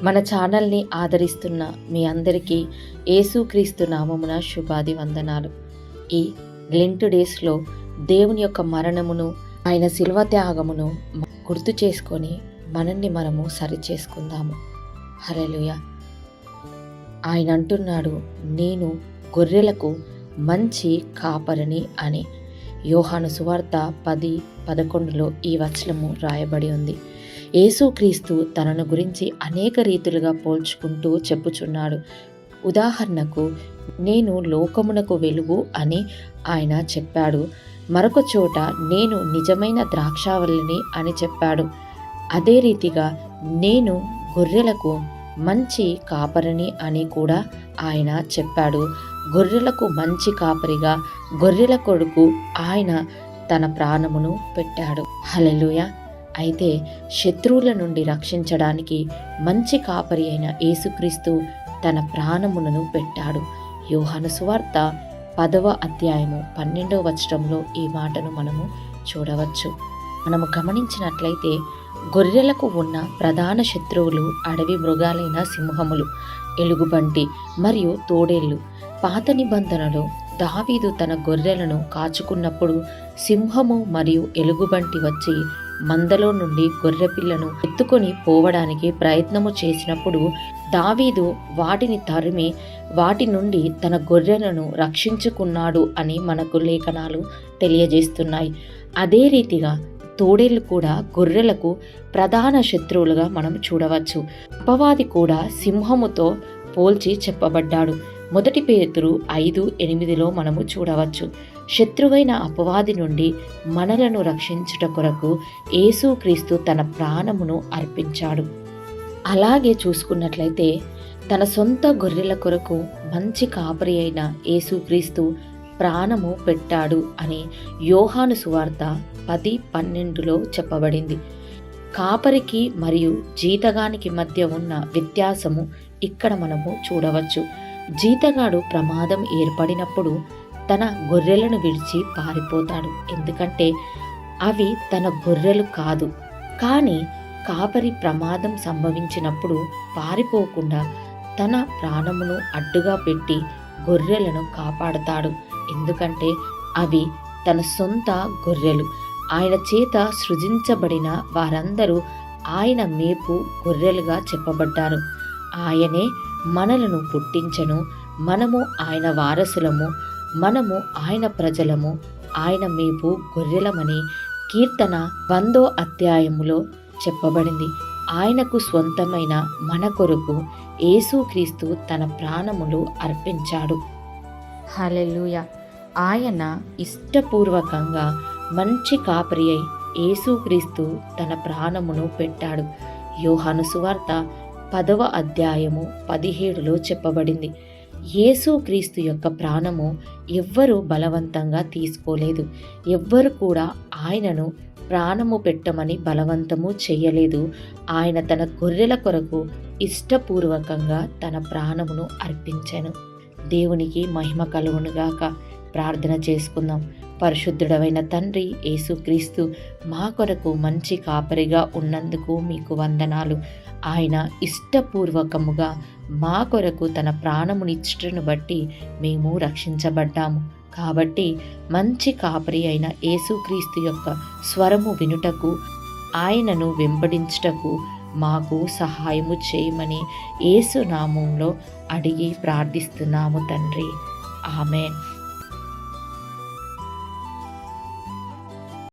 మన ఛానల్ని ఆదరిస్తున్న మీ అందరికీ యేసుక్రీస్తు నామమున శుభాది వందనాలు. ఈ లెంట్ డేస్లో దేవుని యొక్క మరణమును, ఆయన శిల్వ త్యాగమును గుర్తు చేసుకొని మనల్ని మనము సరిచేసుకుందాము. హల్లెలూయా. ఆయన అంటున్నాడు, నేను గొర్రెలకు మంచి కాపరిని అని. యోహాను సువార్త 10:11 ఈ వచనము రాయబడి ఉంది. యేసుక్రీస్తు తనను గురించి అనేక రీతులుగా పోల్చుకుంటూ చెప్పుచున్నాడు. ఉదాహరణకు, నేను లోకమునకు వెలుగు అని ఆయన చెప్పాడు. మరొక చోట నేను నిజమైన ద్రాక్షావల్లిని అని చెప్పాడు. అదే రీతిగా నేను గొర్రెలకు మంచి కాపరిని అని కూడా ఆయన చెప్పాడు. గొర్రెలకు మంచి కాపరిగా గొర్రెల కొడుకు ఆయన తన ప్రాణమును పెట్టాడు. హల్లెలూయా. అయితే శత్రువుల నుండి రక్షించడానికి మంచి కాపరి అయిన యేసుక్రీస్తు తన ప్రాణమును పెట్టాడు. యోహాను సువార్త 10:12 ఈ మాటను మనము చూడవచ్చు. మనము గమనించినట్లయితే గొర్రెలకు ఉన్న ప్రధాన శత్రువులు అడవి మృగాలైన సింహములు, ఎలుగుబంటి మరియు తోడేళ్ళు. పాత నిబంధనలో దావీదు తన గొర్రెలను కాచుకున్నప్పుడు సింహము మరియు ఎలుగుబంటి వచ్చి మందలో నుండి గొర్రెపిల్లను ఎత్తుకొని పోవడానికి ప్రయత్నము చేసినప్పుడు దావీదు వాటిని తరిమి వాటి నుండి తన గొర్రెలను రక్షించుకున్నాడు అని మనకు లేఖనాలు తెలియజేస్తున్నాయి. అదే రీతిగా తోడేళ్ళు కూడా గొర్రెలకు ప్రధాన శత్రువులుగా మనం చూడవచ్చు. అపవాది కూడా సింహముతో పోల్చి చెప్పబడ్డాడు. 1 పేతురు 5:8 మనము చూడవచ్చు. శత్రువైన అపవాది నుండి మనలను రక్షించుట కొరకు యేసుక్రీస్తు తన ప్రాణమును అర్పించాడు. అలాగే చూసుకున్నట్లయితే తన సొంత గొర్రెల కొరకు మంచి కాపరి అయిన యేసుక్రీస్తు ప్రాణము పెట్టాడు అని యోహాను సువార్త 10:12 చెప్పబడింది. కాపరికి మరియు జీతగానికి మధ్య ఉన్న వ్యత్యాసము ఇక్కడ మనము చూడవచ్చు. జీతగాడు ప్రమాదం ఏర్పడినప్పుడు తన గొర్రెలను విడిచి పారిపోతాడు, ఎందుకంటే అవి తన గొర్రెలు కాదు. కానీ కాపరి ప్రమాదం సంభవించినప్పుడు పారిపోకుండా తన ప్రాణమును అడ్డుగా పెట్టి గొర్రెలను కాపాడతాడు, ఎందుకంటే అవి తన సొంత గొర్రెలు. ఆయన చేత సృజించబడిన వారందరూ ఆయన మేపు గొర్రెలుగా చెప్పబడ్డారు. ఆయనే మనలను పుట్టించెను, మనము ఆయన వారసులము, మనము ఆయన ప్రజలము, ఆయన మేపు గొర్రెలమని కీర్తన 100 చెప్పబడింది. ఆయనకు స్వంతమైన మన కొరకు యేసుక్రీస్తు తన ప్రాణములు అర్పించాడు. హల్లెలూయా. ఆయన ఇష్టపూర్వకంగా మంచి కాపరి అయి యేసుక్రీస్తు తన ప్రాణమును పెట్టాడు. యోహాను సువార్త 10:17 చెప్పబడింది. యేసుక్రీస్తు యొక్క ప్రాణము ఎవ్వరూ బలవంతంగా తీసుకోలేదు. ఎవ్వరు కూడా ఆయనను ప్రాణము పెట్టమని బలవంతము చేయలేదు. ఆయన తన గొర్రెల కొరకు ఇష్టపూర్వకంగా తన ప్రాణమును అర్పించెను. దేవునికి మహిమ కలుగునుగాక. ప్రార్థన చేసుకుందాం. పరిశుద్ధుడవైన తండ్రి యేసుక్రీస్తు మా కొరకు మంచి కాపరిగా ఉన్నందుకు మీకు వందనాలు. ఆయన ఇష్టపూర్వకముగా మా కొరకు తన ప్రాణమునిచ్చుటను బట్టి మేము రక్షించబడ్డాము. కాబట్టి మంచి కాపరి అయిన యేసుక్రీస్తు యొక్క స్వరము వినుటకు, ఆయనను వెంబడించుటకు మాకు సహాయము చేయమని యేసు నామములో అడిగి ప్రార్థిస్తున్నాము తండ్రి. ఆమేన్.